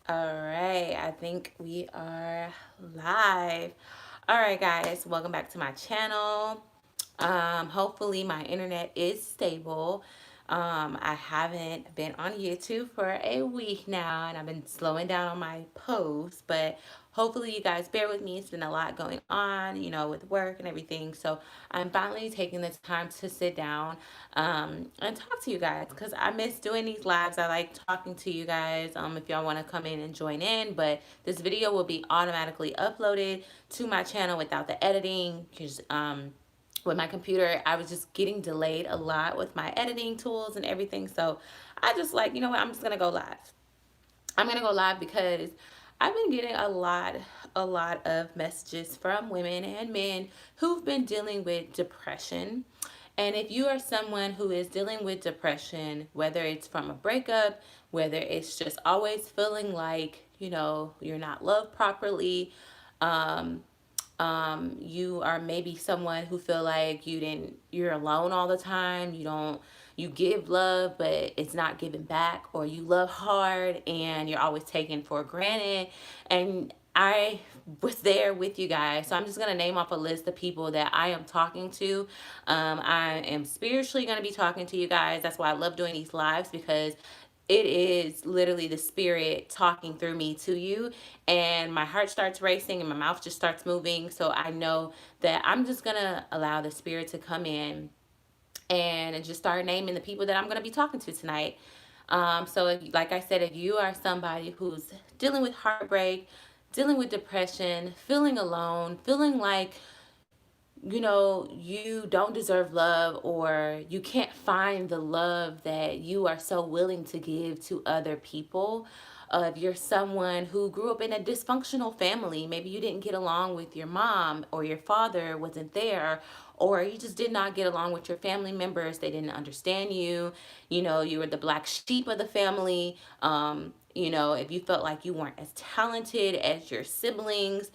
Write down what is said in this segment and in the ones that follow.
All right, I think we are live. All right, guys, welcome back to my channel. Hopefully my internet is stable. I haven't been on YouTube for a week now, and I've been slowing down on my posts, but hopefully you guys bear with me. It's been a lot going on, with work and everything. So I'm finally taking the time to sit down and talk to you guys because I miss doing these lives. I like talking to you guys if y'all want to come in and join in, but this video will be automatically uploaded to my channel without the editing because with my computer, I was just getting delayed a lot with my editing tools and everything. So I just like, you know what, I'm just gonna go live. I'm gonna go live because I've been getting a lot of messages from women and men who've been dealing with depression. And if you are someone who is dealing with depression, whether it's from a breakup, whether it's just always feeling like, you're not loved properly, um, you are maybe someone who feel like you're alone all the time, you give love but it's not given back, or you love hard and you're always taken for granted. And I was there with you guys, so I'm just going to name off a list of people that I am talking to. I am spiritually going to be talking to you guys. That's why I love doing these lives, because it is literally the spirit talking through me to you, and my heart starts racing and my mouth just starts moving. So I know that I'm just gonna allow the spirit to come in and just start naming the people that I'm gonna be talking to tonight. So like I said, if you are somebody who's dealing with heartbreak, dealing with depression, feeling alone, feeling like you don't deserve love, or you can't find the love that you are so willing to give to other people. If you're someone who grew up in a dysfunctional family, maybe you didn't get along with your mom, or your father wasn't there, or you just did not get along with your family members, they didn't understand you, you were the black sheep of the family. If you felt like you weren't as talented as your siblings,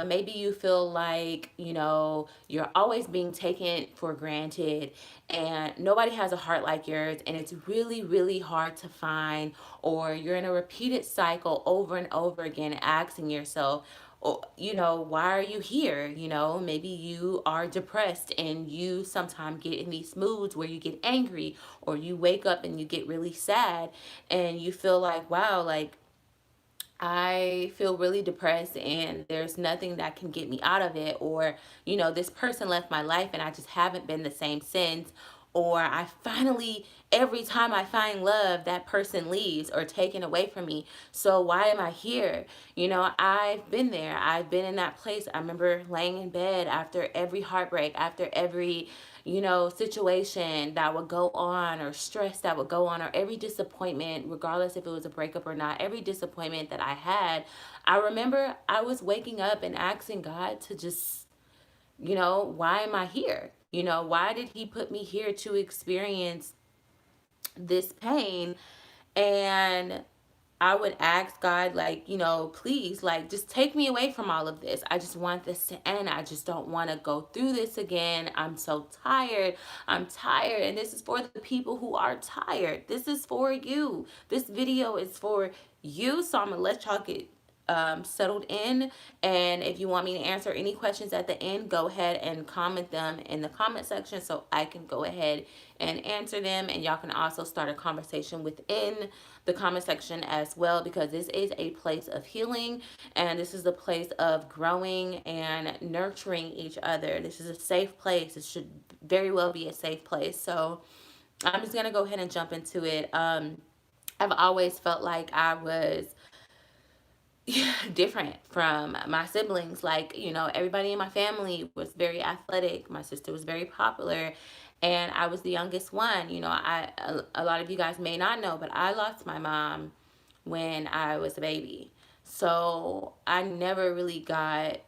maybe you feel like, you're always being taken for granted and nobody has a heart like yours, and it's really, really hard to find, or you're in a repeated cycle over and over again, asking yourself, oh, why are you here? Maybe you are depressed and you sometimes get in these moods where you get angry, or you wake up and you get really sad and you feel like, wow, like, I feel really depressed and there's nothing that can get me out of it. Or, this person left my life and I just haven't been the same since. Or I finally, every time I find love, that person leaves or taken away from me. So why am I here? I've been there. I've been in that place. I remember laying in bed after every heartbreak, after every situation that would go on, or stress that would go on, or every disappointment, regardless if it was a breakup or not, every disappointment that I had, I remember I was waking up and asking God to just, why am I here? Why did He put me here to experience this pain? And I would ask God, like, please, like, just take me away from all of this. I just want this to end. I just don't want to go through this again. I'm so tired. I'm tired. And this is for the people who are tired. This is for you. This video is for you. So I'm going to let y'all get settled in. And if you want me to answer any questions at the end, go ahead and comment them in the comment section so I can go ahead and answer them. And y'all can also start a conversation within the comment section as well, because this is a place of healing and this is a place of growing and nurturing each other. This is a safe place. It should very well be a safe place. So I'm just going to go ahead and jump into it. I've always felt like I was different from my siblings. Like, everybody in my family was very athletic. My sister was very popular, and I was the youngest one. A lot of you guys may not know, but I lost my mom when I was a baby. So I never really got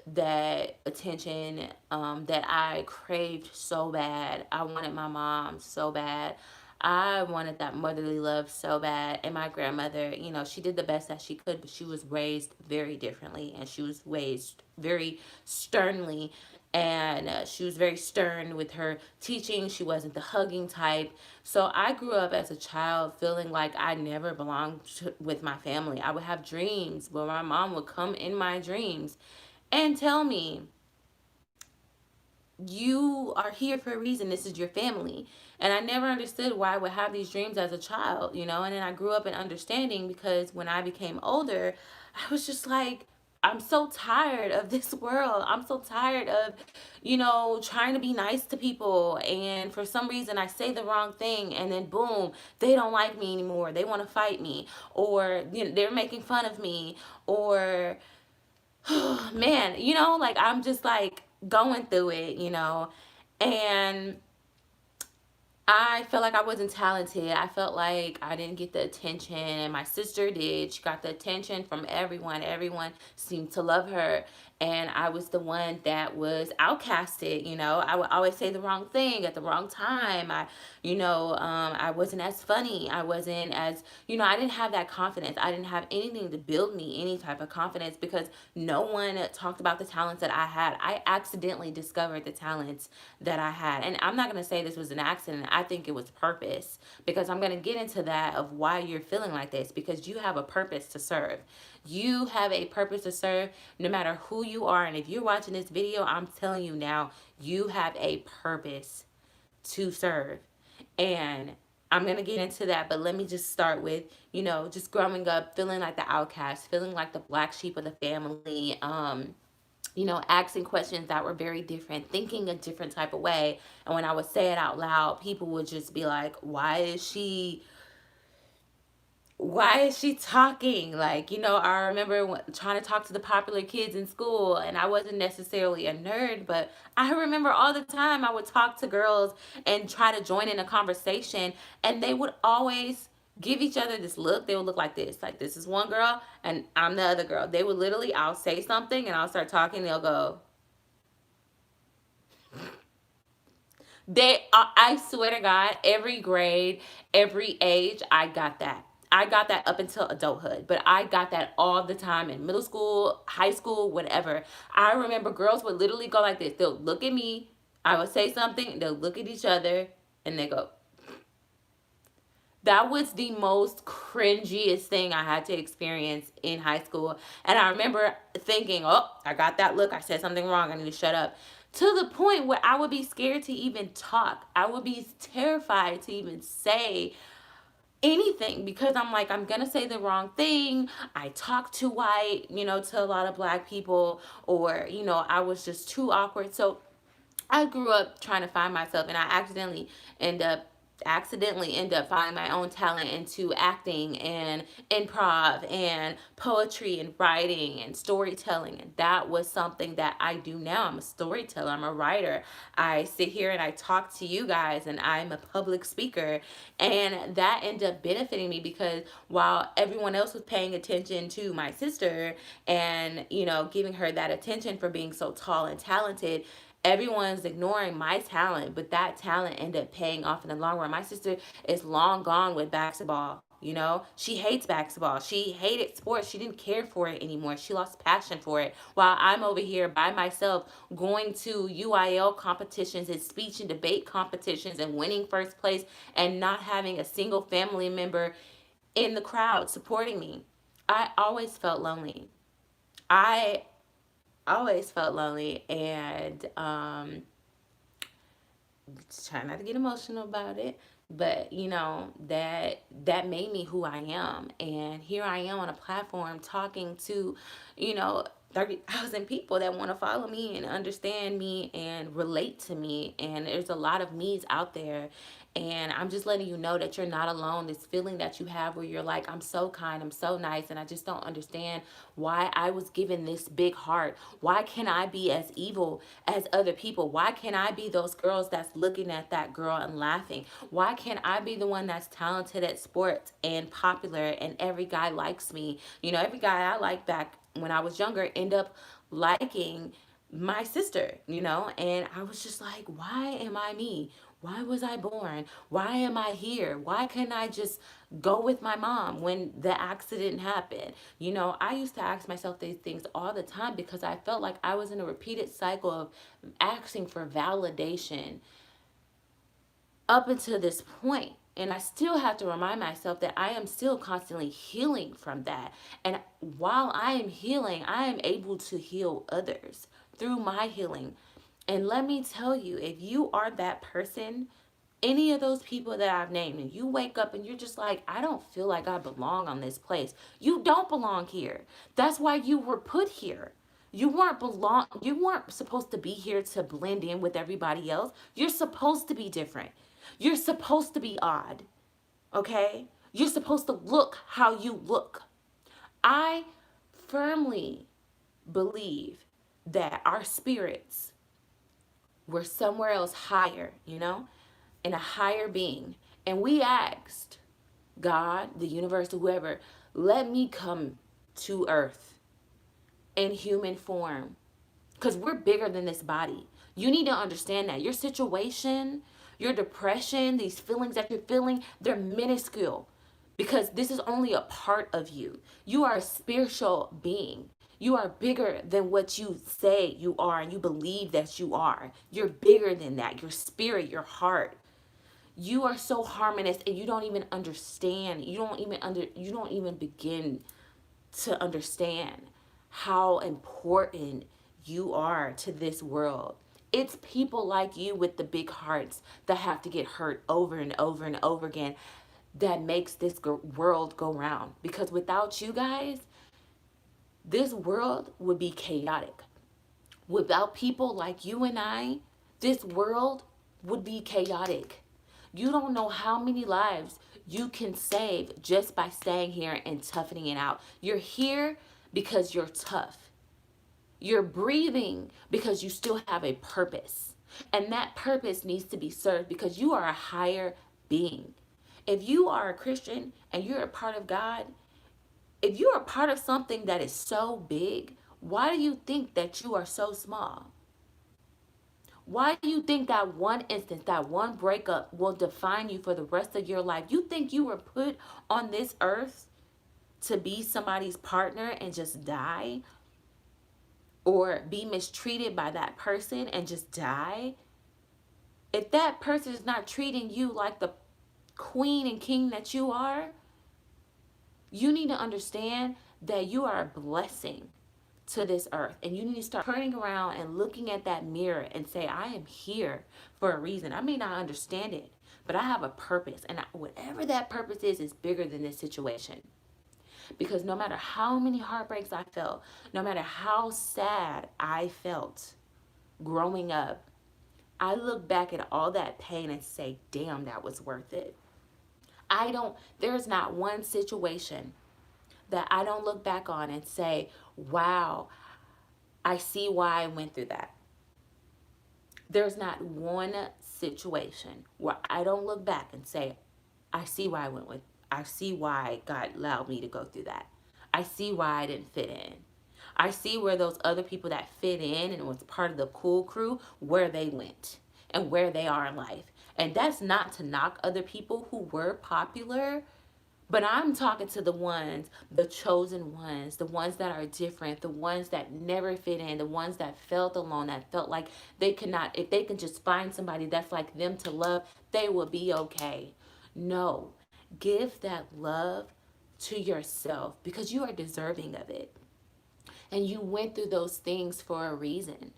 that attention that I craved so bad. I wanted my mom so bad. I wanted that motherly love so bad. And my grandmother, she did the best that she could, but she was raised very differently and she was raised very sternly. and she was very stern with her teaching. She wasn't the hugging type. So I grew up as a child feeling like I never belonged with my family. I would have dreams where my mom would come in my dreams and tell me, you are here for a reason. This is your family. And I never understood why I would have these dreams as a child, you know? And then I grew up in understanding, because when I became older, I was just like, I'm so tired of this world. I'm so tired of, trying to be nice to people. And for some reason, I say the wrong thing, and then boom, they don't like me anymore. They want to fight me, or they're making fun of me, or man, like I'm just like going through it, and I felt like I wasn't talented. I felt like I didn't get the attention, and my sister did. She got the attention from everyone. Everyone seemed to love her, and I was the one that was outcasted. I would always say the wrong thing at the wrong time. I wasn't as funny. I wasn't as, I didn't have that confidence. I didn't have anything to build me any type of confidence, because no one talked about the talents that I had. I accidentally discovered the talents that I had. And I'm not going to say this was an accident. I think it was purpose, because I'm going to get into that of why you're feeling like this, because you have a purpose to serve. You have a purpose to serve no matter who you are. And if you're watching this video, I'm telling you now, you have a purpose to serve. And I'm going to get into that, but let me just start with, just growing up, feeling like the outcast, feeling like the black sheep of the family, asking questions that were very different, thinking a different type of way. And when I would say it out loud, people would just be like, why is she talking? Like, I remember trying to talk to the popular kids in school, and I wasn't necessarily a nerd, but I remember all the time I would talk to girls and try to join in a conversation, and they would always give each other this look. They would look like this is one girl and I'm the other girl. They would literally, I'll say something and I'll start talking, they'll go, I swear to God, every grade, every age, I got that. I got that up until adulthood, but I got that all the time in middle school, high school, whatever. I remember girls would literally go like this. They'll look at me, I would say something, they'll look at each other, and they go. That was the most cringiest thing I had to experience in high school. And I remember thinking, oh, I got that look. I said something wrong. I need to shut up. To the point where I would be scared to even talk. I would be terrified to even say anything, because I'm like, I'm gonna say the wrong thing. I talk too white, to a lot of black people, or I was just too awkward. So I grew up trying to find myself, and I end up finding my own talent into acting and improv and poetry and writing and storytelling. And that was something that I do now. I'm a storyteller, I'm a writer. I sit here and I talk to you guys, and I'm a public speaker. And that ended up benefiting me, because while everyone else was paying attention to my sister and, giving her that attention for being so tall and talented, everyone's ignoring my talent, but that talent ended up paying off in the long run. My sister is long gone with basketball. She hates basketball. She hated sports. She didn't care for it anymore. She lost passion for it. While I'm over here by myself going to UIL competitions and speech and debate competitions and winning first place, and not having a single family member in the crowd supporting me. I always felt lonely. I always felt lonely, and try not to get emotional about it, but that made me who I am. And here I am on a platform talking to, you know 30,000 people that want to follow me and understand me and relate to me. And there's a lot of me's out there, and I'm just letting you know that you're not alone. This feeling that you have where you're like, I'm so kind, I'm so nice, and I just don't understand why I was given this big heart. Why can't I be as evil as other people? Why can't I be those girls that's looking at that girl and laughing? Why can't I be the one that's talented at sports and popular, and every guy likes me? Every guy I liked back when I was younger end up liking my sister, and I was just like, why am I me? Why was I born? Why am I here? Why couldn't I just go with my mom when the accident happened? You know, I used to ask myself these things all the time because I felt like I was in a repeated cycle of asking for validation up until this point. And I still have to remind myself that I am still constantly healing from that. And while I am healing, I am able to heal others through my healing. And let me tell you, if you are that person, any of those people that I've named, and you wake up and you're just like, I don't feel like I belong on this place. You don't belong here. That's why you were put here. You weren't supposed to be here to blend in with everybody else. You're supposed to be different. You're supposed to be odd. Okay? You're supposed to look how you look. I firmly believe that our spirits were somewhere else higher, you know, in a higher being. And we asked God, the universe, whoever, let me come to earth in human form. Because we're bigger than this body. You need to understand that. Your situation, your depression, these feelings that you're feeling, they're minuscule. Because this is only a part of you. You are a spiritual being. You are bigger than what you say you are and you believe that you are. You're bigger than that. Your spirit, your heart. You are so harmonious and you don't even understand. You don't even begin to understand how important you are to this world. It's people like you with the big hearts that have to get hurt over and over and over again that makes this world go round. Because without you guys, this world would be chaotic. Without people like you and I, this world would be chaotic. You don't know how many lives you can save just by staying here and toughening it out. You're here because you're tough. You're breathing because you still have a purpose. And that purpose needs to be served because you are a higher being. If you are a Christian and you're a part of God, if you're a part of something that is so big, why do you think that you are so small? Why do you think that one instance, that one breakup will define you for the rest of your life? You think you were put on this earth to be somebody's partner and just die? Or be mistreated by that person and just die? If that person is not treating you like the queen and king that you are, you need to understand that you are a blessing to this earth. And you need to start turning around and looking at that mirror and say, I am here for a reason. I may not understand it, but I have a purpose. And whatever that purpose is bigger than this situation. Because no matter how many heartbreaks I felt, no matter how sad I felt growing up, I look back at all that pain and say, damn, that was worth it. There's not one situation that I don't look back on and say, wow, I see why I went through that. There's not one situation where I don't look back and say, I see why God allowed me to go through that. I see why I didn't fit in. I see where those other people that fit in and was part of the cool crew, where they went and where they are in life. And that's not to knock other people who were popular, but I'm talking to the ones, the chosen ones, the ones that are different, the ones that never fit in, the ones that felt alone, that felt like they could not, if they can just find somebody that's like them to love, they will be okay. No, give that love to yourself because you are deserving of it. And you went through those things for a reason.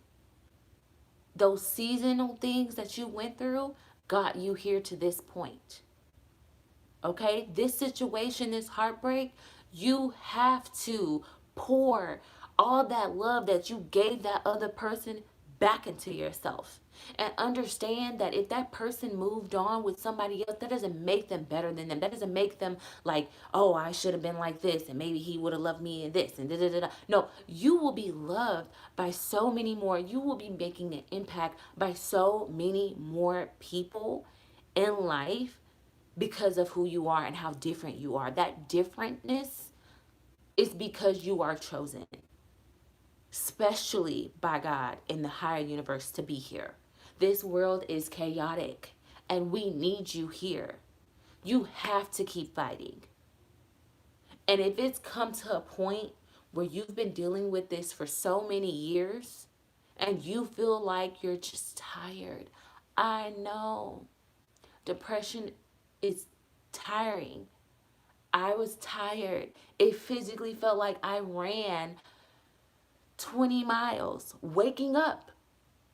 Those seasonal things that you went through got you here to this point. Okay, this situation, this heartbreak, you have to pour all that love that you gave that other person back into yourself. And understand that if that person moved on with somebody else, that doesn't make them better than them. That doesn't make them like, oh, I should have been like this and maybe he would have loved me in this and da da da da. No, you will be loved by so many more. You will be making an impact by so many more people in life because of who you are and how different you are. That differentness is because you are chosen, especially by God in the higher universe, to be here. This world is chaotic. and we need you here. You have to keep fighting. And if it's come to a point where you've been dealing with this for so many years and you feel like you're just tired, I know depression is tiring. I was tired. It physically felt like I ran 20 miles, waking up,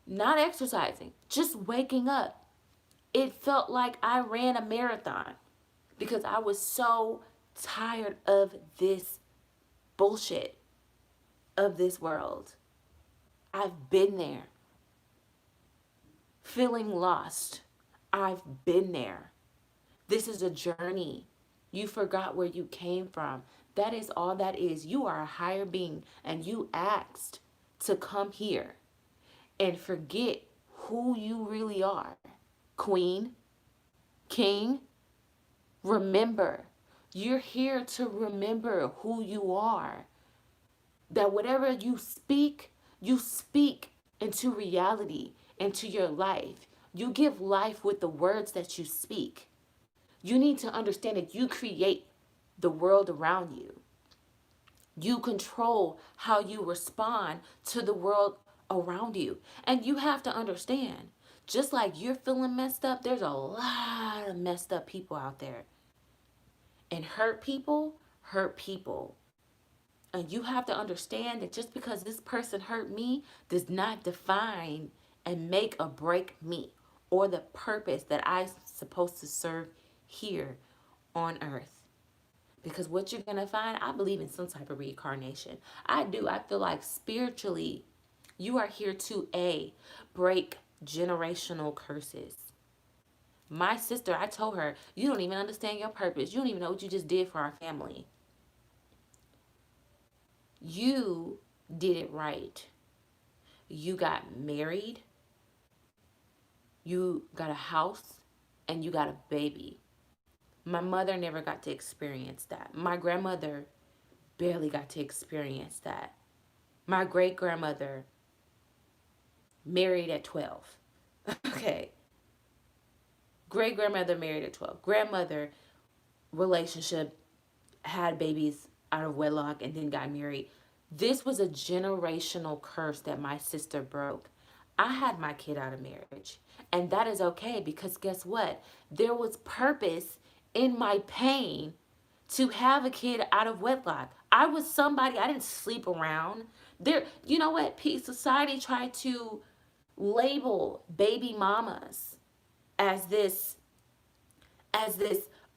not exercising, just waking up. It felt like I ran a marathon because I was so tired of this bullshit of this world. I've been there. Feeling lost. I've been there. This is a journey. You forgot where you came from. That is all that is. You are a higher being and you asked to come here and forget who you really are. Queen, king, remember. You're here to remember who you are. That whatever you speak into reality, into your life. You give life with the words that you speak. You need to understand that you create the world around you. You control how you respond to the world around you. And you have to understand, just like you're feeling messed up, there's a lot of messed up people out there. And hurt people. And you have to understand that just because this person hurt me does not define and make or break me or the purpose that I'm supposed to serve here on earth. Because what you're going to find, I believe in some type of reincarnation. I do. I feel like spiritually, you are here to break generational curses. My sister, I told her, you don't even understand your purpose. You don't even know what you just did for our family. You did it right. You got married, you got a house, and you got a baby. My mother never got to experience that. My grandmother barely got to experience that. My great grandmother married at 12. Okay. Great grandmother married at 12. Grandmother relationship, had babies out of wedlock and then got married. This was a generational curse that my sister broke. I had my kid out of marriage. And that is okay because guess what? There was purpose in my pain to have a kid out of wedlock. I was somebody, I didn't sleep around. There, you know what? Society tried to label baby mamas as this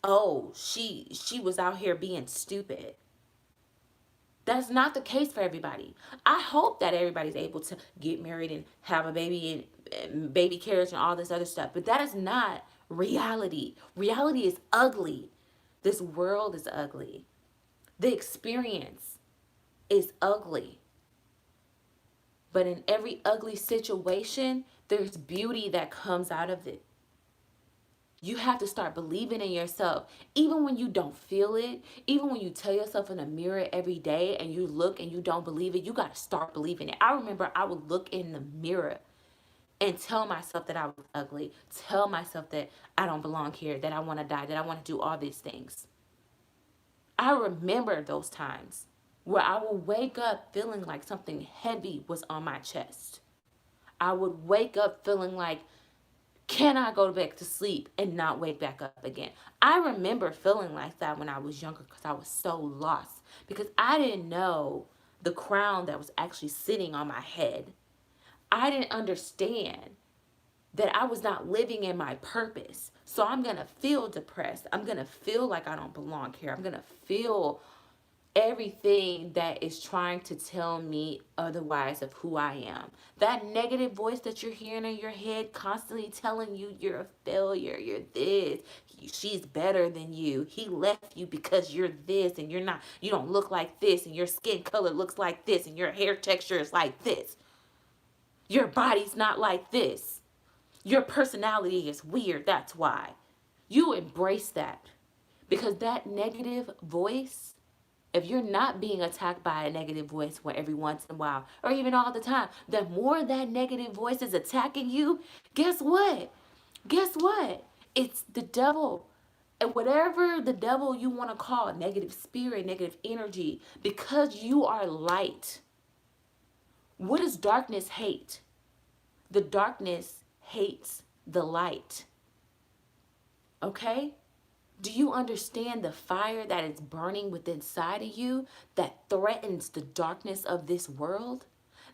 oh, she was out here being stupid. That's not the case for everybody. I hope that everybody's able to get married and have a baby and baby carriage and all this other stuff. But that is not reality. Reality is ugly. This world is ugly. The experience is ugly. But in every ugly situation, there's beauty that comes out of it. You have to start believing in yourself. Even when you don't feel it, even when you tell yourself in the mirror every day and you look and you don't believe it, you got to start believing it. I remember I would look in the mirror and tell myself that I was ugly, tell myself that I don't belong here, that I want to die, that I want to do all these things. I remember those times where I would wake up feeling like something heavy was on my chest. I would wake up feeling like, can I go back to sleep and not wake back up again? I remember feeling like that when I was younger because I was so lost. Because I didn't know the crown that was actually sitting on my head. I didn't understand that I was not living in my purpose. So I'm going to feel depressed. I'm going to feel like I don't belong here. I'm going to feel everything that is trying to tell me otherwise of who I am. That negative voice that you're hearing in your head constantly telling you you're a failure, you're this, she's better than you, he left you because you're this and you're not, you don't look like this and your skin color looks like this and your hair texture is like this. Your body's not like this. Your personality is weird, that's why. You embrace that because that negative voice, if you're not being attacked by a negative voice every once in a while, or even all the time, the more that negative voice is attacking you, guess what? Guess what? It's the devil. And whatever the devil you want to call it, negative spirit, negative energy, because you are light. What does darkness hate? The darkness hates the light. Okay? Do you understand the fire that is burning within inside of you that threatens the darkness of this world?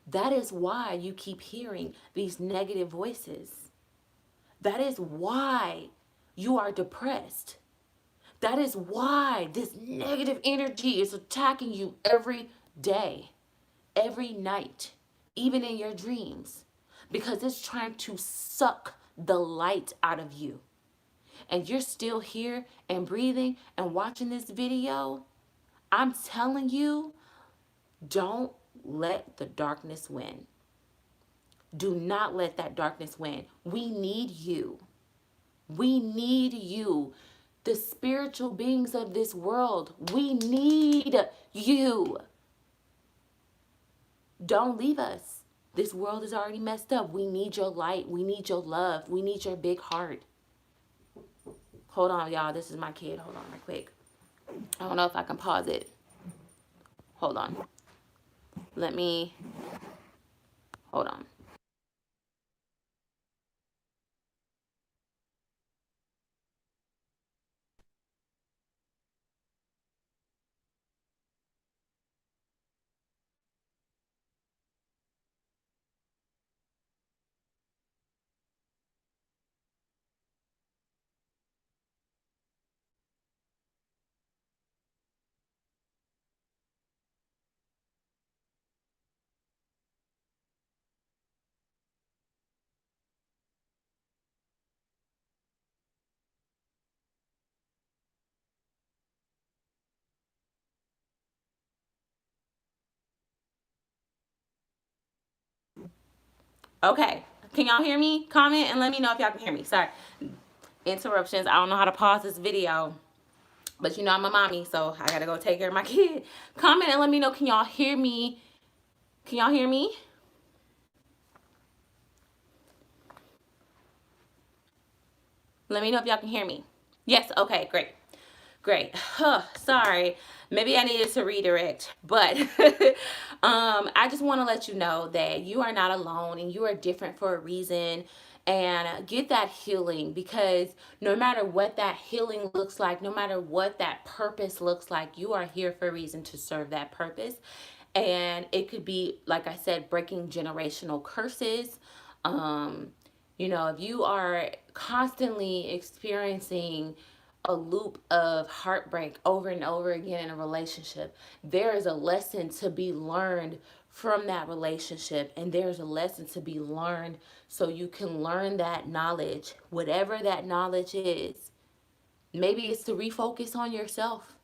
That is why you keep hearing these negative voices. That is why you are depressed. That is why this negative energy is attacking you every day, every night, even in your dreams, because it's trying to suck the light out of you. And you're still here and breathing and watching this video. I'm telling you, don't let the darkness win. Do not let that darkness win. We need you. We need you. The spiritual beings of this world, we need you. Don't leave us. This world is already messed up. We need your light. We need your love. We need your big heart. Hold on, y'all. This is my kid. Hold on real quick. I don't know if I can pause it. Hold on. Let me, hold on. Okay. Can y'all hear me? Comment and let me know if y'all can hear me. Sorry. Interruptions. I don't know how to pause this video. But you know I'm a mommy, so I gotta go take care of my kid. Comment and let me know. Can y'all hear me? Can y'all hear me? Let me know if y'all can hear me. Yes, okay, great. Great. Sorry. Maybe I needed to redirect, but I just want to let you know that you are not alone and you are different for a reason. And get that healing, because no matter what that healing looks like, no matter what that purpose looks like, you are here for a reason to serve that purpose. And it could be, like I said, breaking generational curses. Um, if you are constantly experiencing a loop of heartbreak over and over again in a relationship, there is a lesson to be learned from that relationship, and there's a lesson to be learned so you can learn that knowledge, whatever that knowledge is. Maybe it's to refocus on yourself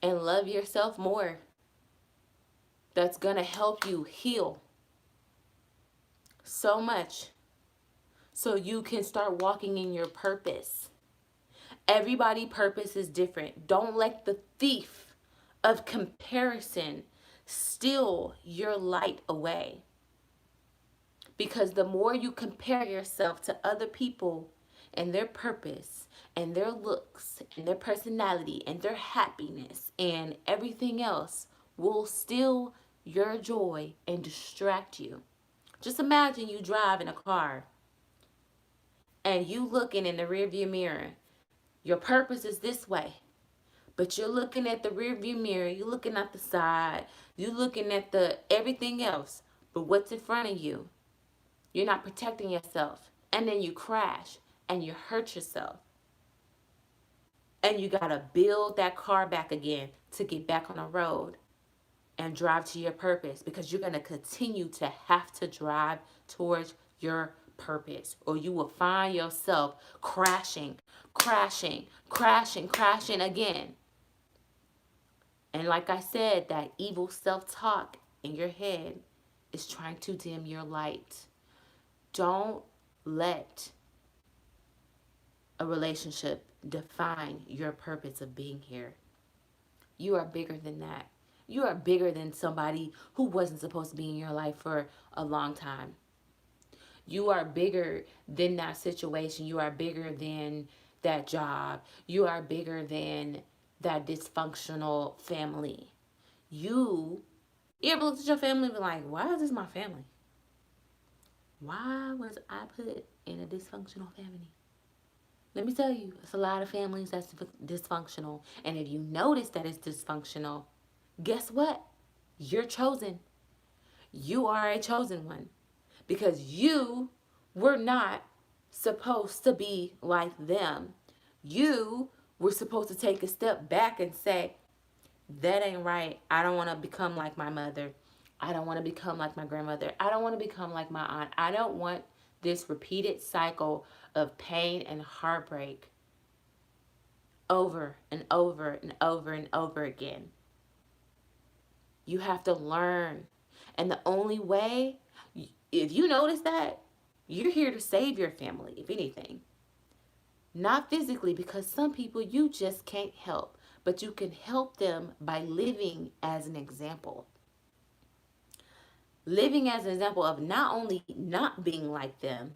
and love yourself more. That's going to help you heal so much so you can start walking in your purpose. Everybody's purpose is different. Don't let the thief of comparison steal your light away. Because the more you compare yourself to other people and their purpose and their looks and their personality and their happiness and everything else will steal your joy and distract you. Just imagine you drive in a car and you looking in the rearview mirror. Your purpose is this way, but you're looking at the rearview mirror, you're looking at the side, you're looking at the everything else. But what's in front of you? You're not protecting yourself. And then you crash and you hurt yourself. And you got to build that car back again to get back on the road and drive to your purpose, because you're going to continue to have to drive towards your purpose, or you will find yourself crashing, crashing, crashing, crashing again. And like I said, that evil self-talk in your head is trying to dim your light. Don't let a relationship define your purpose of being here. You are bigger than that. You are bigger than somebody who wasn't supposed to be in your life for a long time. You are bigger than that situation. You are bigger than that job. You are bigger than that dysfunctional family. You ever looked at your family and be like, why is this my family? Why was I put in a dysfunctional family? Let me tell you, it's a lot of families that's dysfunctional. And if you notice that it's dysfunctional, guess what? You're chosen. You are a chosen one because you were not supposed to be like them. You were supposed to take a step back and say, that ain't right. I don't want to become like my mother. I don't want to become like my grandmother. I don't want to become like my aunt. I don't want this repeated cycle of pain and heartbreak over and over and over and over again. You have to learn. And the only way, if you notice that, you're here to save your family, if anything. Not physically, because some people you just can't help, but you can help them by living as an example. Living as an example of not only not being like them,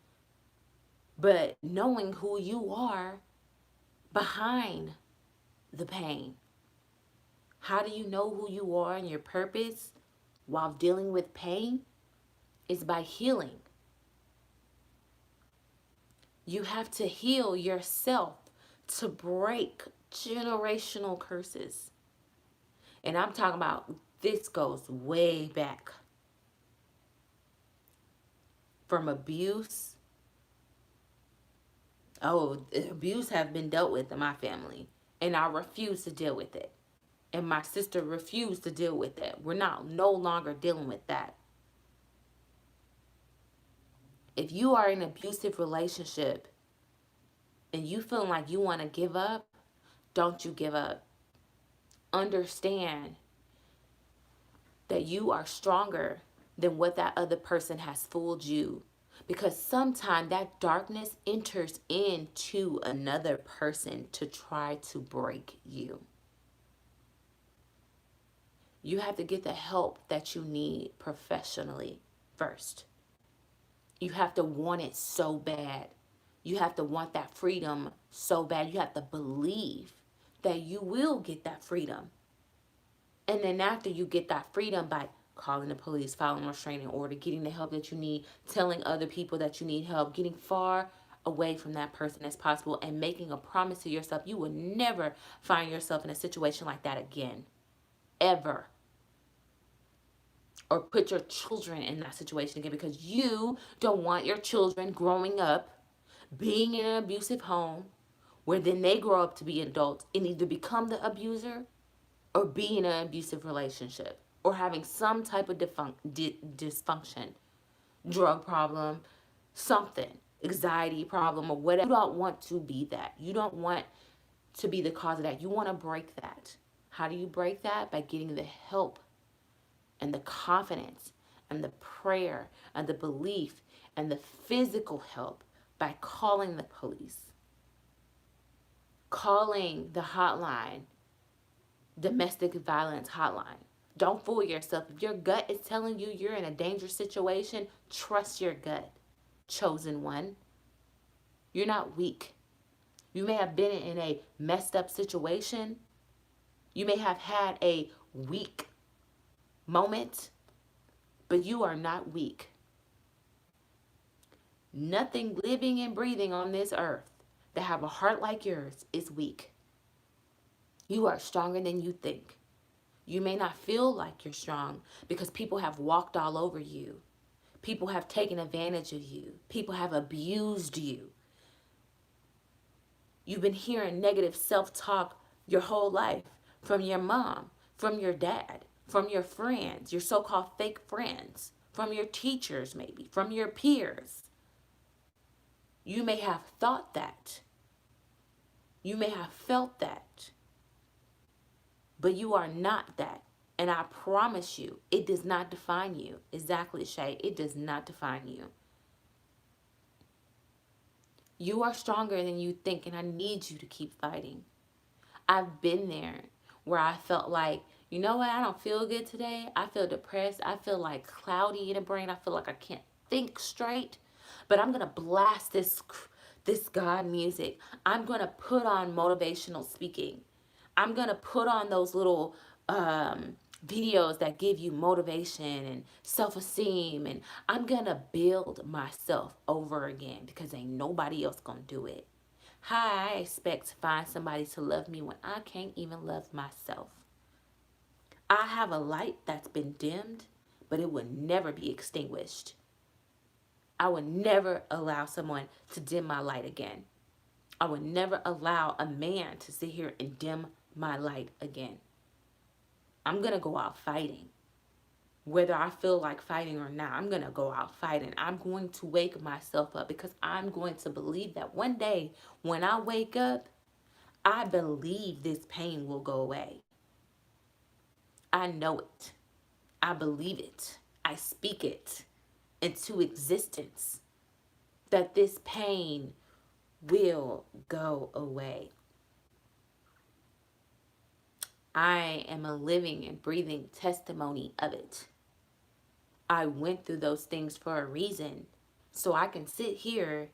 but knowing who you are behind the pain. How do you know who you are and your purpose while dealing with pain? Is by healing. You have to heal yourself to break generational curses. And I'm talking about this goes way back from abuse. Oh, abuse have been dealt with in my family, and I refuse to deal with it. And my sister refused to deal with it. We're no longer dealing with that. If you are in an abusive relationship and you feel like you want to give up, don't you give up. Understand that you are stronger than what that other person has fooled you. Because sometimes that darkness enters into another person to try to break you. You have to get the help that you need professionally first. You have to want it so bad. You have to want that freedom so bad. You have to believe that you will get that freedom. And then after you get that freedom by calling the police, filing a restraining order, getting the help that you need, telling other people that you need help, getting far away from that person as possible, and making a promise to yourself you will never find yourself in a situation like that again. Ever. Or put your children in that situation again, because you don't want your children growing up being in an abusive home where then they grow up to be adults and either become the abuser or be in an abusive relationship or having some type of dysfunction, drug problem, something, anxiety problem, or whatever. You don't want to be that. You don't want to be the cause of that. You want to break that. How do you break that? By getting the help and the confidence and the prayer and the belief and the physical help by calling the police, calling the hotline, domestic violence hotline. Don't fool yourself. If your gut is telling you you're in a dangerous situation, trust your gut, chosen one. You're not weak. You may have been in a messed up situation. You may have had a weak moment, but you are not weak. Nothing living and breathing on this earth that have a heart like yours is weak. You are stronger than you think. You may not feel like you're strong because people have walked all over you. People have taken advantage of you. People have abused you. You've been hearing negative self-talk your whole life from your mom, from your dad, from your friends, your so-called fake friends, from your teachers maybe, from your peers. You may have thought that. You may have felt that. But you are not that. And I promise you, it does not define you. Exactly, Shay. It does not define you. You are stronger than you think, and I need you to keep fighting. I've been there where I felt like, you know what, I don't feel good today. I feel depressed. I feel like cloudy in the brain. I feel like I can't think straight. but I'm going to blast this God music. I'm going to put on motivational speaking. I'm going to put on those little videos that give you motivation and self-esteem, and I'm going to build myself over again because ain't nobody else going to do it. How I expect to find somebody to love me when I can't even love myself? I have a light that's been dimmed, but it would never be extinguished. I would never allow someone to dim my light again. I would never allow a man to sit here and dim my light again. I'm going to go out fighting. Whether I feel like fighting or not, I'm going to go out fighting. I'm going to wake myself up because I'm going to believe that one day when I wake up, I believe this pain will go away. I know it. I believe it. I speak it into existence that this pain will go away. I am a living and breathing testimony of it. I went through those things for a reason, so I can sit here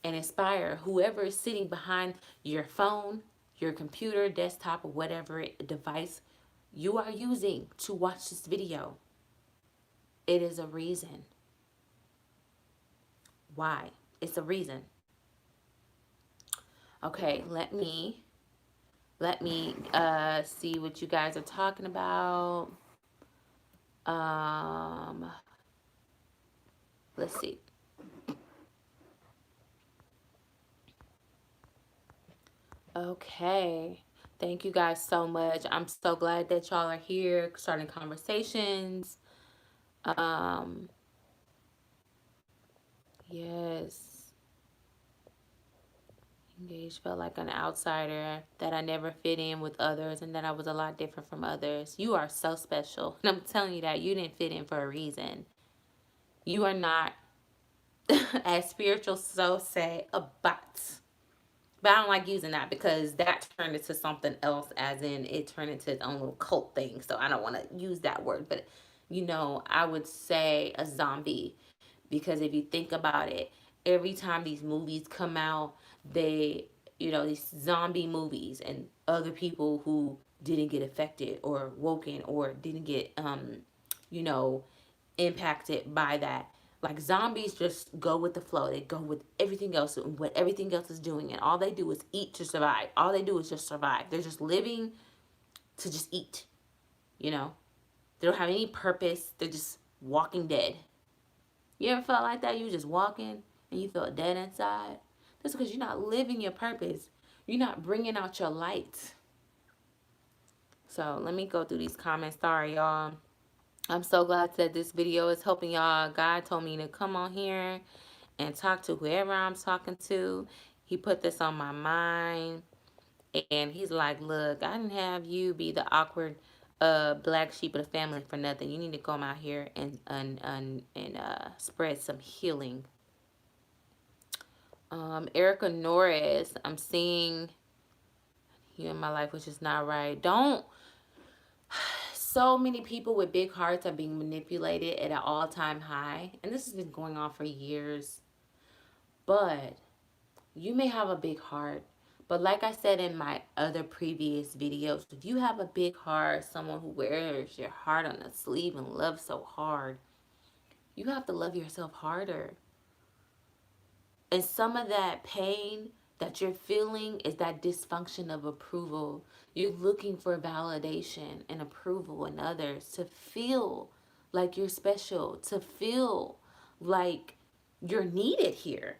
and inspire whoever is sitting behind your phone, your computer, desktop, or whatever device you are using to watch this video. It is a reason. Why? It's a reason. Okay, let me see what you guys are talking about. Let's see. Okay. Thank you guys so much. I'm so glad that y'all are here starting conversations. Yes. Engaged, felt like an outsider, that I never fit in with others, and that I was a lot different from others. You are so special. And I'm telling you that you didn't fit in for a reason. You are not, as spiritual so say, a bot. But I don't like using that because that turned into something else, as in it turned into its own little cult thing. So I don't want to use that word. But, I would say a zombie. Because if you think about it, every time these movies come out, these zombie movies and other people who didn't get affected or woken or didn't get, you know, impacted by that. Like zombies just go with the flow. They go with everything else and what everything else is doing. And all they do is eat to survive. All they do is just survive. They're just living to just eat, you know. They don't have any purpose. They're just walking dead. You ever felt like that? You just walking and you felt dead inside? That's because you're not living your purpose. You're not bringing out your light. So let me go through these comments. Sorry, y'all. I'm so glad that this video is helping y'all. God told me to come on here and talk to whoever I'm talking to. He put this on my mind. And he's like, look, I didn't have you be the awkward black sheep of the family for nothing. You need to come out here and spread some healing. Erica Norris, I'm seeing you in my life, which is not right. So many people with big hearts are being manipulated at an all-time high. And this has been going on for years. But you may have a big heart. But like I said in my other previous videos, if you have a big heart, someone who wears your heart on the sleeve and loves so hard, you have to love yourself harder. And some of that pain that you're feeling is that dysfunction of approval. You're looking for validation and approval in others to feel like you're special, to feel like you're needed here.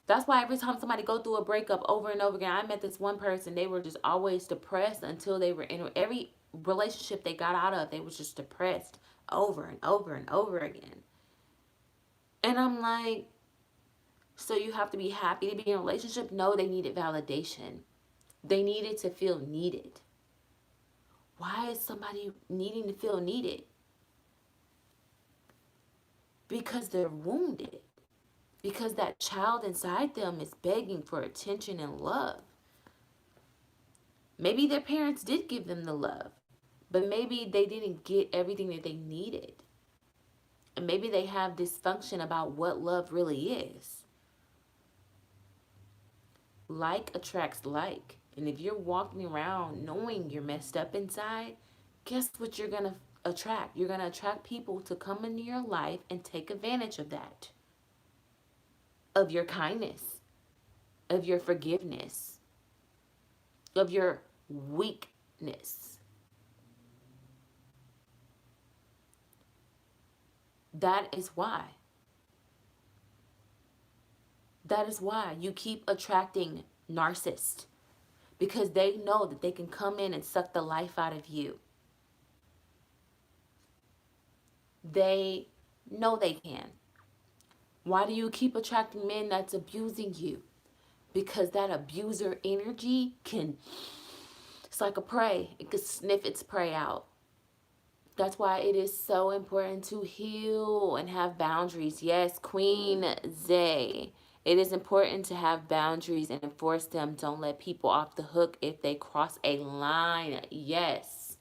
That's why every time somebody go through a breakup over and over again, I met this one person, they were just always depressed until they were in every relationship they got out of, they was just depressed over and over and over again. And I'm like, so you have to be happy to be in a relationship? No, they needed validation. They needed to feel needed. Why is somebody needing to feel needed? Because they're wounded. Because that child inside them is begging for attention and love. Maybe their parents did give them the love, but maybe they didn't get everything that they needed. And maybe they have dysfunction about what love really is. Like attracts like. And if you're walking around knowing you're messed up inside, guess what you're going to attract? You're going to attract people to come into your life and take advantage of that, of your kindness, of your forgiveness, of your weakness. That is why. That is why you keep attracting narcissists, because they know that they can come in and suck the life out of you. They know they can. Why do you keep attracting men that's abusing you? Because that abuser energy can, it's like a prey. It can sniff its prey out. That's why it is so important to heal and have boundaries. Yes, Queen Zay. It is important to have boundaries and enforce them. Don't let people off the hook if they cross a line. Yes.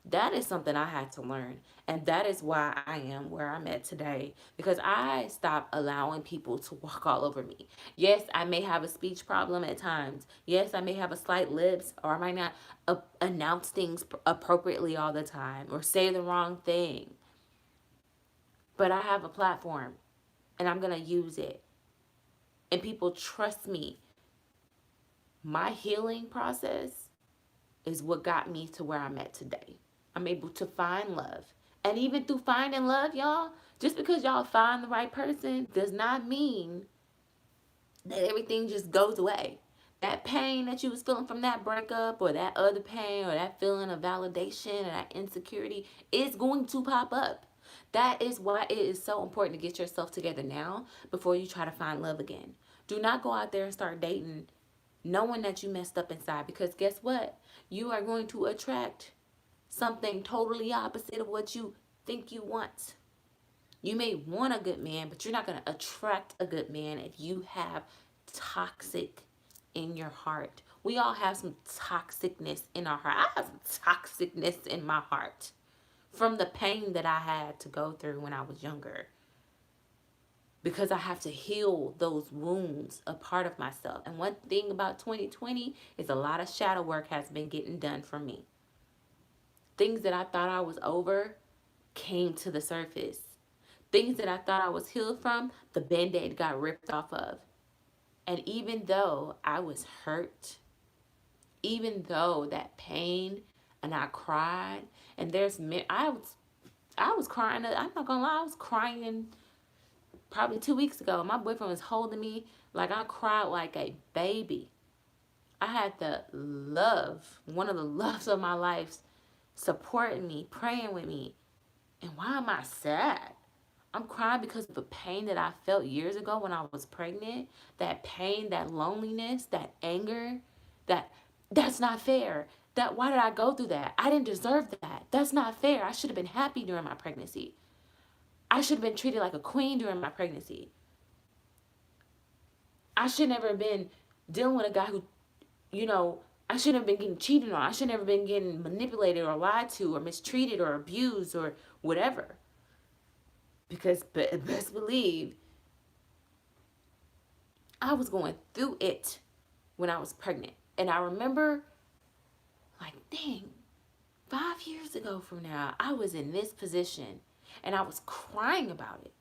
That is something I had to learn. And that is why I am where I'm at today. Because I stopped allowing people to walk all over me. Yes, I may have a speech problem at times. Yes, I may have a slight lips, or I might not announce things appropriately all the time or say the wrong thing. But I have a platform and I'm going to use it. And people trust me. My healing process is what got me to where I'm at today. I'm able to find love. And even through finding love, y'all, just because y'all find the right person does not mean that everything just goes away. That pain that you was feeling from that breakup, or that other pain, or that feeling of validation, or that insecurity is going to pop up. That is why it is so important to get yourself together now before you try to find love again. Do not go out there and start dating knowing that you messed up inside, because guess what? You are going to attract something totally opposite of what you think you want. You may want a good man, but you're not going to attract a good man if you have toxic in your heart. We all have some toxicness in our heart. I have some toxicness in my heart from the pain that I had to go through when I was younger, because I have to heal those wounds, a part of myself. And one thing about 2020 is a lot of shadow work has been getting done for me. Things that I thought I was over came to the surface. Things that I thought I was healed from, the band-aid got ripped off of. And even though I was hurt, even though that pain, and I cried, and I was crying. I'm not gonna lie, I was crying probably 2 weeks ago. My boyfriend was holding me like I cried like a baby. I had the love, one of the loves of my life, supporting me, praying with me. And why am I sad? I'm crying because of the pain that I felt years ago when I was pregnant. That pain, that loneliness, that anger, that's not fair. That why did I go through that? I didn't deserve that. That's not fair. I should have been happy during my pregnancy. I should have been treated like a queen during my pregnancy. I should never have been dealing with a guy who, I shouldn't have been getting cheated on. I should never have been getting manipulated or lied to or mistreated or abused or whatever. Because best believe I was going through it when I was pregnant. And I remember, like, dang, 5 years ago from now, I was in this position and I was crying about it.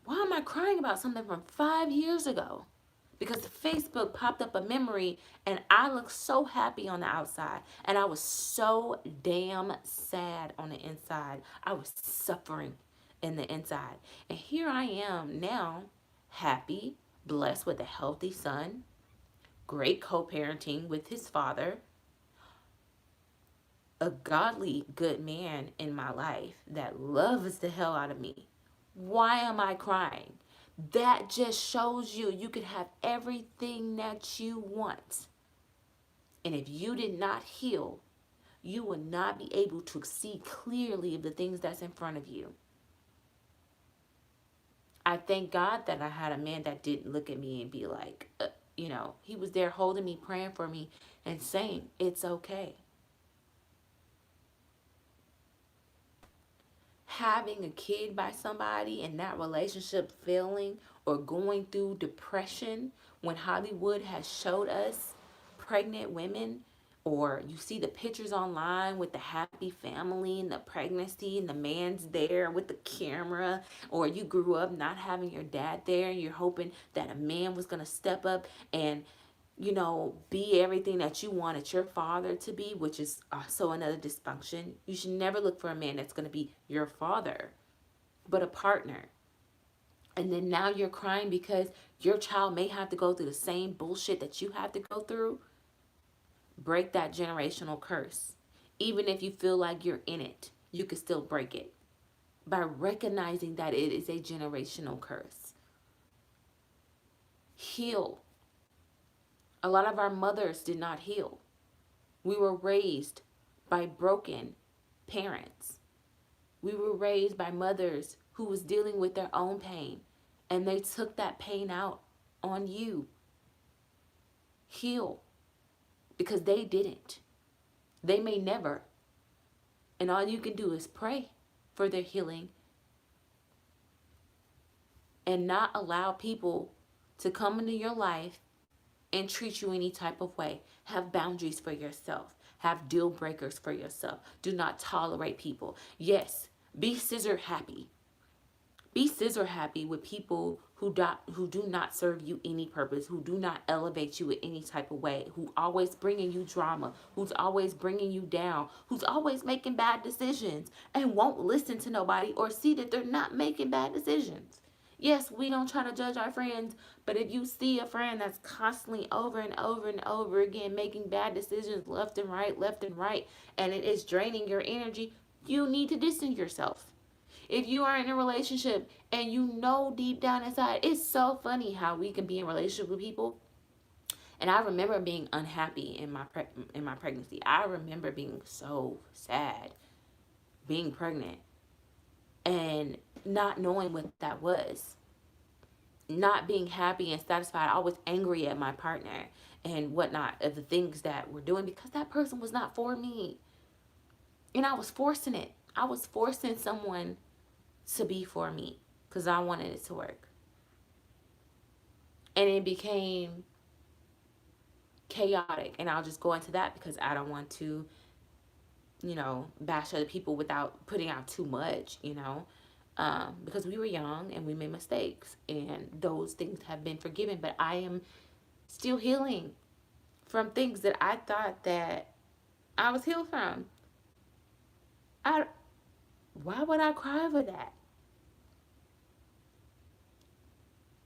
Why am I crying about something from 5 years ago? Because Facebook popped up a memory and I looked so happy on the outside and I was so damn sad on the inside. I was suffering in the inside. And here I am now, happy, blessed with a healthy son, great co-parenting with his father, a godly good man in my life that loves the hell out of me. Why am I crying? That just shows you can have everything that you want. And if you did not heal, you will not be able to see clearly the things that's in front of you. I thank God that I had a man that didn't look at me and be like, he was there holding me, praying for me, and saying, it's okay. having a kid by somebody and that relationship failing or going through depression, when Hollywood has showed us pregnant women, or you see the pictures online with the happy family and the pregnancy and the man's there with the camera, or you grew up not having your dad there and you're hoping that a man was going to step up and be everything that you wanted your father to be, which is also another dysfunction. You should never look for a man that's going to be your father, but a partner. And then now you're crying because your child may have to go through the same bullshit that you have to go through. Break that generational curse. Even if you feel like you're in it, you can still break it by recognizing that it is a generational curse. Heal. A lot of our mothers did not heal. We were raised by broken parents. We were raised by mothers who was dealing with their own pain, and they took that pain out on you. Heal, because they didn't. They may never. And all you can do is pray for their healing and not allow people to come into your life and treat you any type of way. Have boundaries for yourself. Have deal breakers for yourself. Do not tolerate people. Yes, be scissor happy. Be scissor happy with people who do not serve you any purpose, who do not elevate you in any type of way, who always bringing you drama, who's always bringing you down, who's always making bad decisions and won't listen to nobody or see that they're not making bad decisions. Yes, we don't try to judge our friends, but if you see a friend that's constantly over and over and over again making bad decisions left and right, and it is draining your energy, you need to distance yourself. If you are in a relationship and you know deep down inside, it's so funny how we can be in a relationship with people. And I remember being unhappy in my pregnancy. I remember being so sad being pregnant and not knowing what that was. Not being happy and satisfied. I was angry at my partner and whatnot of the things that we're doing because that person was not for me. And I was forcing it. I was forcing someone to be for me because I wanted it to work. And it became chaotic. And I'll just go into that because I don't want to, bash other people without putting out too much, because we were young and we made mistakes. And those things have been forgiven. But I am still healing from things that I thought that I was healed from. Why would I cry for that?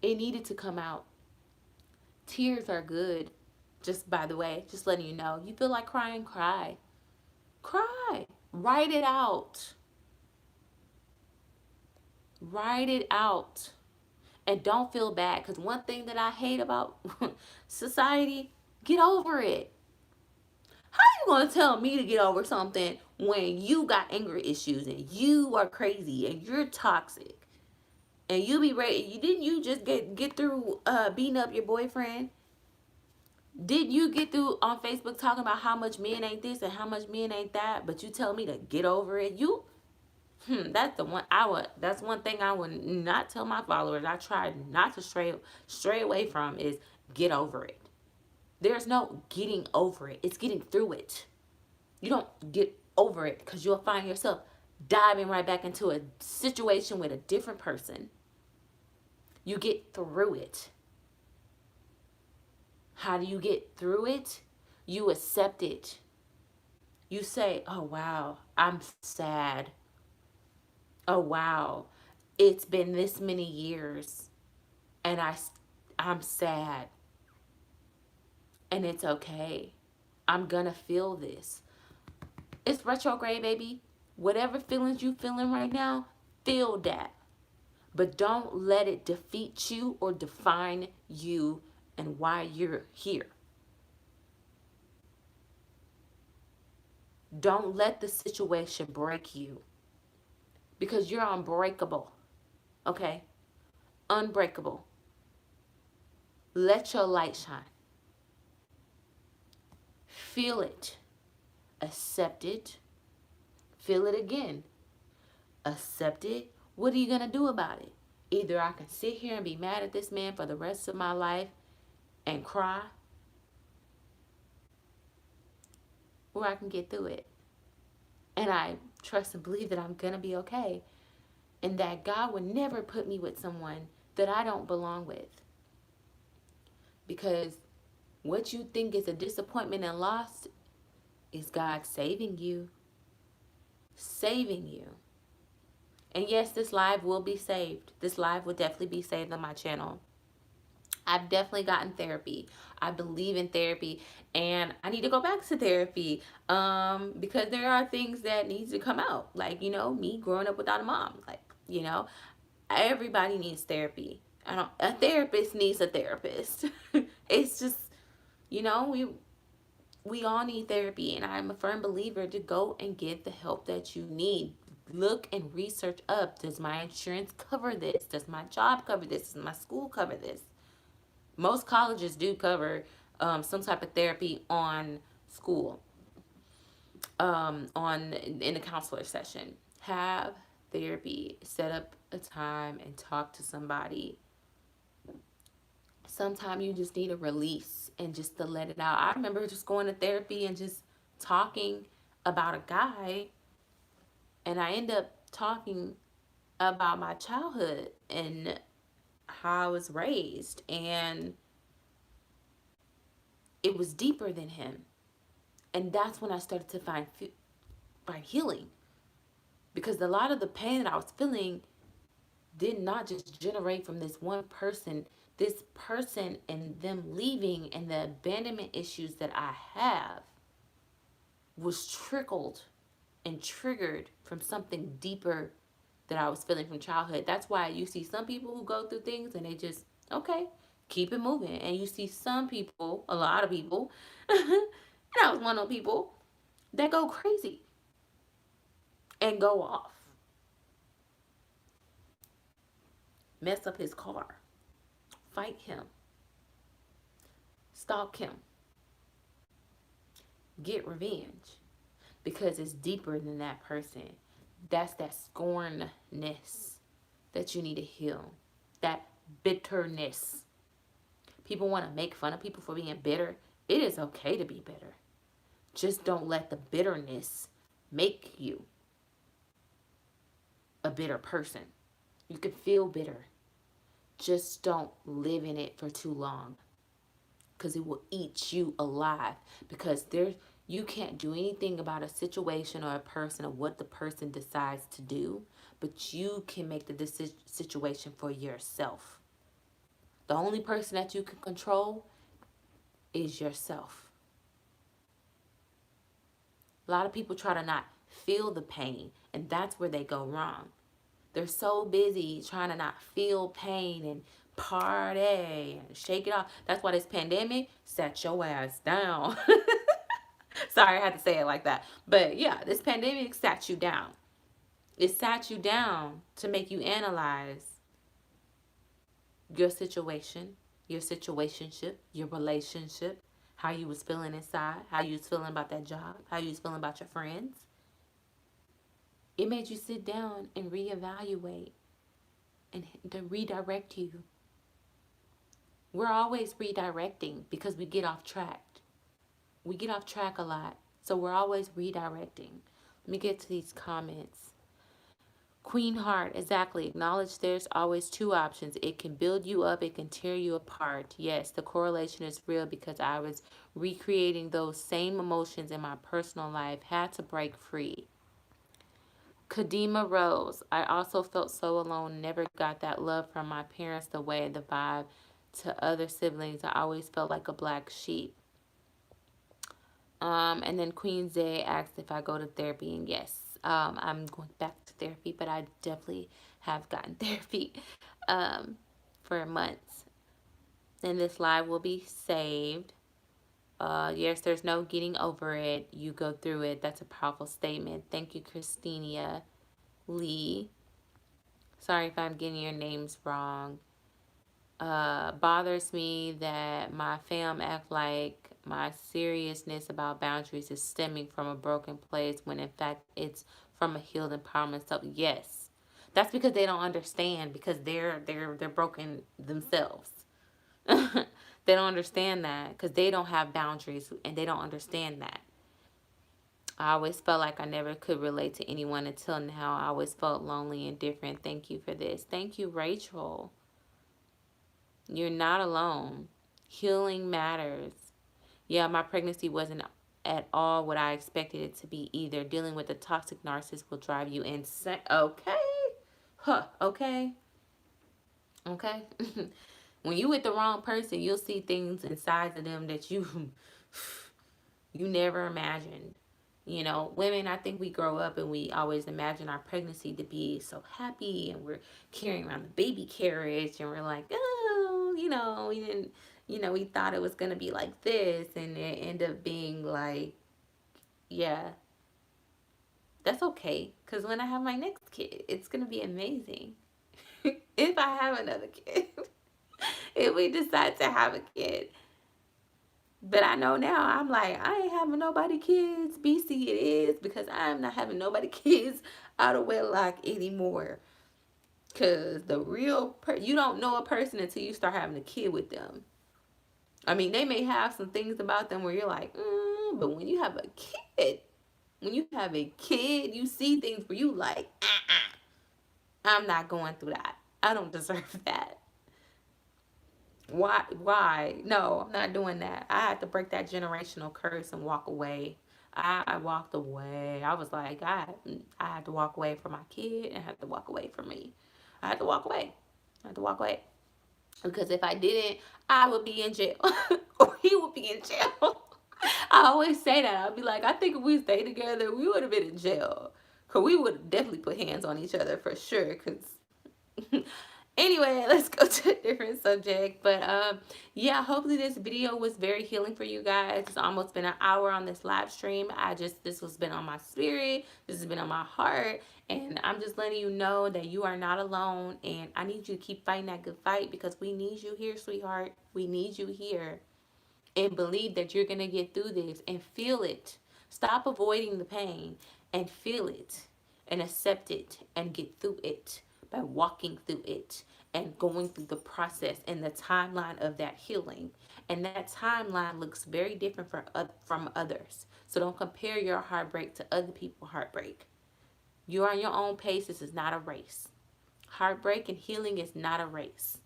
It needed to come out. Tears are good. Just by the way, just letting you know. You feel like crying, cry. Cry. Write it out. Write it out. And don't feel bad. Because one thing that I hate about society, get over it. How you going to tell me to get over something when you got anger issues and you are crazy and you're toxic? And you be ready. Didn't you just get through beating up your boyfriend? Didn't you get through on Facebook talking about how much men ain't this and how much men ain't that? But you tell me to get over it. That's one thing I would not tell my followers. I try not to stray away from is get over it. There's no getting over it. It's getting through it. You don't get over it because you'll find yourself diving right back into a situation with a different person. You get through it. How do you get through it? You accept it. You say, oh, wow, I'm sad. Oh, wow, it's been this many years and I'm sad. And it's okay. I'm gonna feel this. It's retrograde, baby. Whatever feelings you feeling right now, feel that. But don't let it defeat you or define you and why you're here. Don't let the situation break you because you're unbreakable. Okay? Unbreakable. Let your light shine. Feel it. Accept it. Feel it again. accept it, what are you going to do about it? Either I can sit here and be mad at this man for the rest of my life and cry, or I can get through it. And I trust and believe that I'm going to be okay. And that God would never put me with someone that I don't belong with. Because what you think is a disappointment and loss is God saving you. Saving you. And yes, this live will be saved. This live will definitely be saved on my channel. I've definitely gotten therapy. I believe in therapy, and I need to go back to therapy because there are things that needs to come out. Like, me growing up without a mom. Like, everybody needs therapy. A therapist needs a therapist. It's just, we all need therapy, and I'm a firm believer to go and get the help that you need. Look and research up. Does my insurance cover this? Does my job cover this? Does my school cover this? Most colleges do cover some type of therapy on school, in the counselor session. Have therapy. Set up a time and talk to somebody. Sometimes you just need a release and just to let it out. I remember just going to therapy and just talking about a guy, and I end up talking about my childhood and how I was raised, and it was deeper than him. And that's when I started to find healing, because a lot of the pain that I was feeling did not just generate from this one person. This person and them leaving and the abandonment issues that I have was trickled and triggered from something deeper that I was feeling from childhood. That's why you see some people who go through things and they just, okay, keep it moving. And you see some people, a lot of people, and I was one of those people, that go crazy and go off. Mess up his car. Fight him. Stalk him. Get revenge. Because it's deeper than that person. That's that scornness that you need to heal. That bitterness. People want to make fun of people for being bitter. It is okay to be bitter. Just don't let the bitterness make you a bitter person. You can feel bitter. Just don't live in it for too long, because it will eat you alive. Because you can't do anything about a situation or a person or what the person decides to do, but you can make the situation for yourself. The only person that you can control is yourself. A lot of people try to not feel the pain, and that's where they go wrong. They're so busy trying to not feel pain and party and shake it off. That's why this pandemic sat your ass down. Sorry, I had to say it like that. But yeah, this pandemic sat you down. It sat you down to make you analyze your situation, your situationship, your relationship, how you was feeling inside, how you was feeling about that job, how you was feeling about your friends. It made you sit down and reevaluate and to redirect you. We're always redirecting because we get off track. We get off track a lot. So we're always redirecting. Let me get to these comments. Queen Heart, exactly. Acknowledge there's always two options. It can build you up. It can tear you apart. Yes, the correlation is real because I was recreating those same emotions in my personal life. Had to break free. Kadima Rose, I also felt so alone. Never got that love from my parents the way the vibe to other siblings. I always felt like a black sheep. And then Queen Zay asked if I go to therapy, and yes, I'm going back to therapy, but I definitely have gotten therapy for months. And this live will be saved. Yes, there's no getting over it. You go through it. That's a powerful statement. Thank you, Christina Lee. Sorry if I'm getting your names wrong. Bothers me that my fam act like my seriousness about boundaries is stemming from a broken place when in fact it's from a healed empowerment. So yes, that's because they don't understand, because they're broken themselves. They don't understand that because they don't have boundaries and they don't understand that. I always felt like I never could relate to anyone until now. I always felt lonely and different. Thank you for this. Thank you, Rachel. You're not alone. Healing matters. Yeah, my pregnancy wasn't at all what I expected it to be either. Dealing with a toxic narcissist will drive you insane. Okay. Huh. Okay. Okay. When you with the wrong person, you'll see things inside of them that you never imagined. You know, women, I think we grow up and we always imagine our pregnancy to be so happy, and we're carrying around the baby carriage and we're like, oh, we didn't, we thought it was going to be like this, and it ended up being like, yeah, that's okay. Because when I have my next kid, it's going to be amazing. If I have another kid, if we decide to have a kid. But I know now, I'm like, I ain't having nobody kids. BC it is, because I'm not having nobody kids out of wedlock anymore. Because you don't know a person until you start having a kid with them. I mean, they may have some things about them where you're like, but when you have a kid, you see things where you like, I'm not going through that. I don't deserve that. Why? No, I'm not doing that. I had to break that generational curse and walk away. I walked away. I was like, I had to walk away from my kid and I had to walk away from me. I had to walk away. I had to walk away. Because if I didn't, I would be in jail. Or he would be in jail. I always say that. I'll be like, I think if we stayed together, we would have been in jail. Because we would have definitely put hands on each other for sure. Because anyway, let's go to a different subject. But yeah, hopefully this video was very healing for you guys. It's almost been an hour on this live stream. This has been on my spirit. This has been on my heart. And I'm just letting you know that you are not alone. And I need you to keep fighting that good fight, because we need you here, sweetheart. We need you here. And believe that you're going to get through this and feel it. Stop avoiding the pain and feel it and accept it and get through it by walking through it and going through the process and the timeline of that healing. And that timeline looks very different from others. So don't compare your heartbreak to other people's heartbreak. You're on your own pace. This is not a race. Heartbreak and healing is not a race.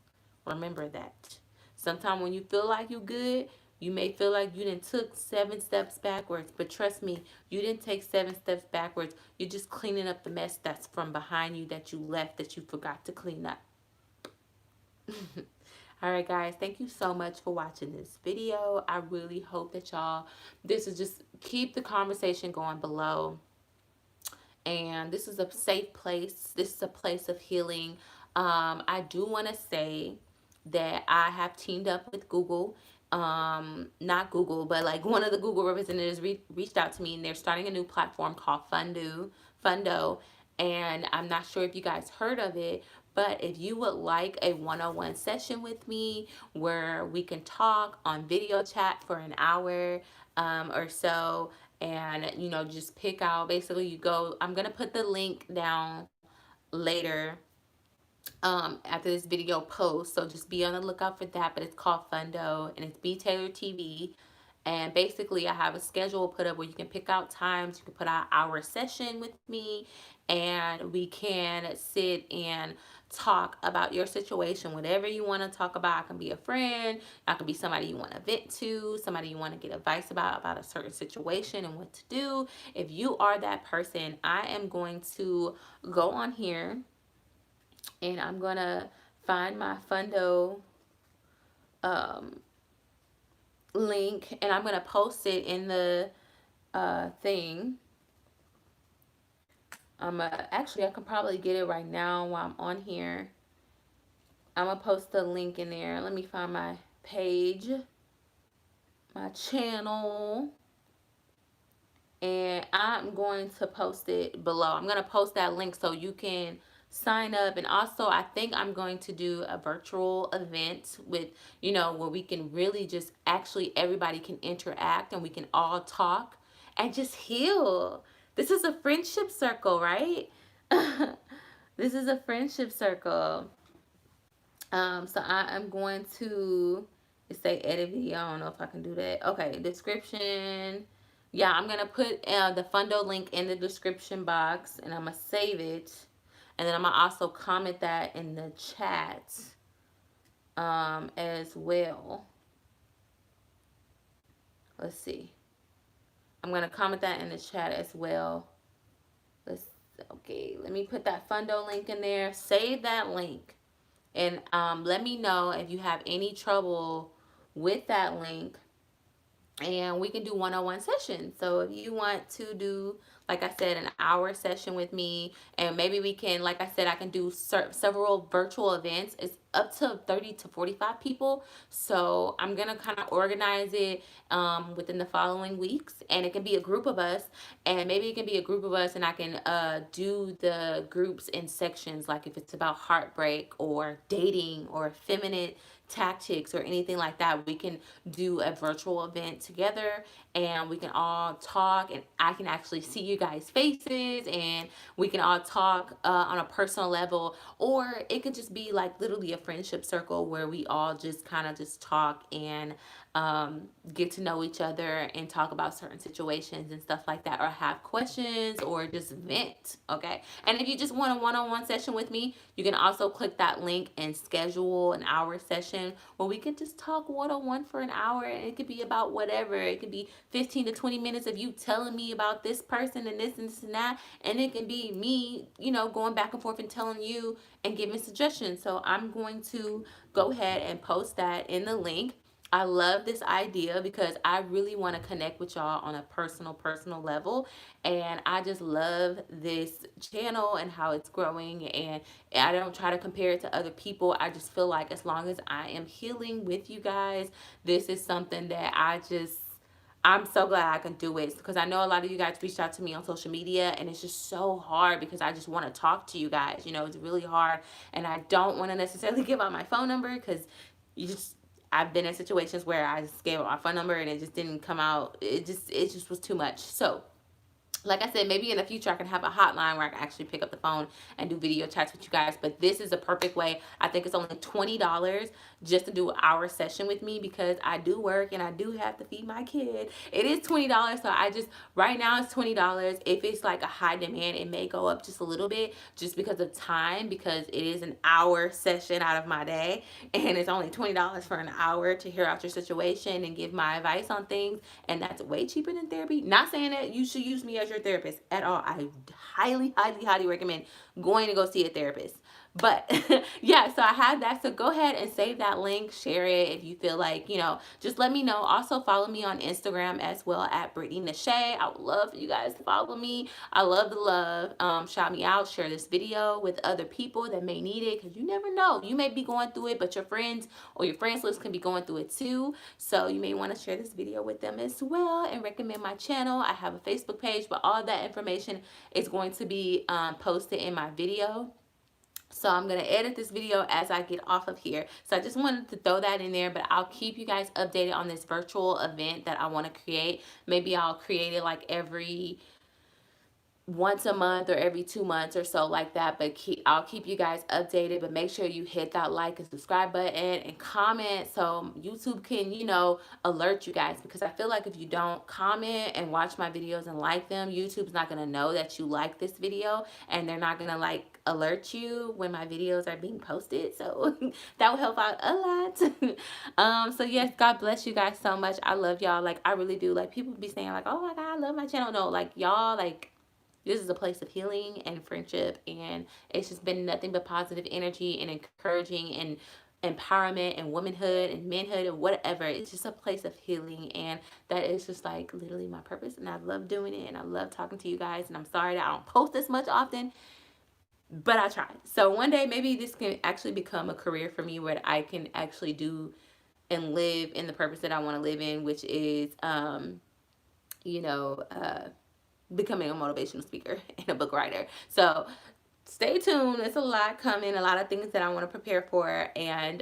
Remember that. Sometimes when you feel like you're good, you may feel like you didn't took 7 steps backwards, but trust me, you didn't take 7 steps backwards. You're just cleaning up the mess that's from behind you, that you left, that you forgot to clean up. All right, guys, thank you so much for watching this video. I really hope that this is just keep the conversation going below. And this is a safe place. This is a place of healing. I do want to say that I have teamed up with Google. Not Google, but like one of the Google representatives reached out to me, and they're starting a new platform called Fundo. And I'm not sure if you guys heard of it, but if you would like a one-on-one session with me where we can talk on video chat for an hour or so, and just pick out, basically I'm gonna put the link down later after this video post, so just be on the lookout for that. But it's called Fundo, and it's B Taylor TV. And basically I have a schedule put up where you can pick out times. You can put out our session with me, and we can sit and talk about your situation, whatever you want to talk about. I can be a friend, I can be somebody you want to vent to, somebody you want to get advice about a certain situation and what to do. If you are that person, I am going to go on here and I'm gonna find my Fundo link, and I'm gonna post it in the thing. Actually, I can probably get it right now while I'm on here. I'm gonna post the link in there. Let me find my page, my channel, and I'm going to post it below. I'm gonna post that link so you can sign up. And also, I think I'm going to do a virtual event with, where we can really everybody can interact and we can all talk and just heal. This is a friendship circle, right? This is a friendship circle. So I am going to say edit video. I don't know if I can do that. Okay, description. Yeah, I'm gonna put the Fundo link in the description box, and I'm gonna save it, and then I'm gonna also comment that in the chat as well. Let's see. I'm gonna comment that in the chat as well. Let's okay. Let me put that Fundo link in there. Save that link. And let me know if you have any trouble with that link, and we can do one-on-one sessions. So if you want to do, like I said, an hour session with me, and maybe we can, like I said, I can do several virtual events. It's up to 30 to 45 people. So I'm gonna kind of organize it within the following weeks, and it can be a group of us, and maybe it can be a group of us, and I can do the groups in sections, like if it's about heartbreak or dating or feminine tactics or anything like that. We can do a virtual event together, and we can all talk, and I can actually see you guys faces, and we can all talk on a personal level. Or it could just be like literally a friendship circle where we all just kind of just talk and get to know each other and talk about certain situations and stuff like that, or have questions, or just vent. Okay, and if you just want a one-on-one session with me, you can also click that link and schedule an hour session where we can just talk one-on-one for an hour, and it could be about whatever. It could be 15 to 20 minutes of you telling me about this person and this and this and that, and it can be me, going back and forth and telling you and giving suggestions. So I'm going to go ahead and post that in the link. I love this idea because I really want to connect with y'all on a personal level. And I just love this channel and how it's growing. And I don't try to compare it to other people. I just feel like as long as I am healing with you guys, this is something that I'm so glad I can do it, because I know a lot of you guys reached out to me on social media, and it's just so hard because I just want to talk to you guys. It's really hard, and I don't want to necessarily give out my phone number because you just I've been in situations where I just gave out my phone number and it just didn't come out. It just was too much. So like I said, maybe in the future I can have a hotline where I can actually pick up the phone and do video chats with you guys. But this is a perfect way. I think it's only $20 just to do an hour session with me, because I do work and I do have to feed my kid. It is $20. So right now it's $20. If it's like a high demand, it may go up just a little bit just because of time, because it is an hour session out of my day. And it's only $20 for an hour to hear out your situation and give my advice on things. And that's way cheaper than therapy. Not saying that you should use me as your therapist at all. I highly recommend going to go see a therapist. But yeah, so I have that. So go ahead and save that link, share it if you feel like, just let me know. Also follow me on Instagram as well at Brittany Nashay. I would love for you guys to follow me. I love the love. Shout me out, share this video with other people that may need it, because you never know. You may be going through it, but your friends or your friends list can be going through it too. So you may want to share this video with them as well, and recommend my channel. I have a Facebook page, but all that information is going to be posted in my video. So I'm going to edit this video as I get off of here. So I just wanted to throw that in there, but I'll keep you guys updated on this virtual event that I want to create. Maybe I'll create it like every once a month or every 2 months or so, like that. But I'll keep you guys updated. But make sure you hit that like and subscribe button and comment so YouTube can, alert you guys. Because I feel like if you don't comment and watch my videos and like them, YouTube's not going to know that you like this video, and they're not going to alert you when my videos are being posted. So that will help out a lot. So yes, God bless you guys so much. I love y'all. I really do. People be saying oh my God, I love my channel. No, y'all, this is a place of healing and friendship, and it's just been nothing but positive energy and encouraging and empowerment and womanhood and manhood and whatever. It's just a place of healing, and that is just literally my purpose, and I love doing it, and I love talking to you guys. And I'm sorry that I don't post this much often, but I try. So one day maybe this can actually become a career for me, where I can actually do and live in the purpose that I want to live in, which is becoming a motivational speaker and a book writer. So stay tuned. There's a lot coming, a lot of things that I want to prepare for. And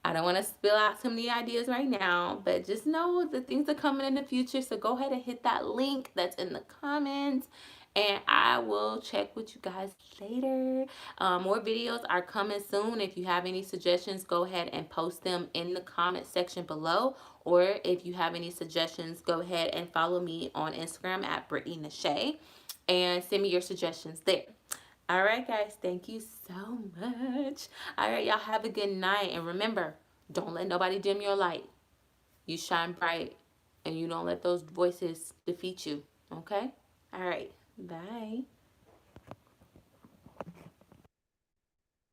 I don't want to spill out too many ideas right now, but just know the things are coming in the future. So go ahead and hit that link that's in the comments, and I will check with you guys later. More videos are coming soon. If you have any suggestions, go ahead and post them in the comment section below. Or if you have any suggestions, go ahead and follow me on Instagram at Brittany Nashay and send me your suggestions there. All right, guys, thank you so much. All right, y'all have a good night. And remember, don't let nobody dim your light. You shine bright and you don't let those voices defeat you. Okay? All right, bye.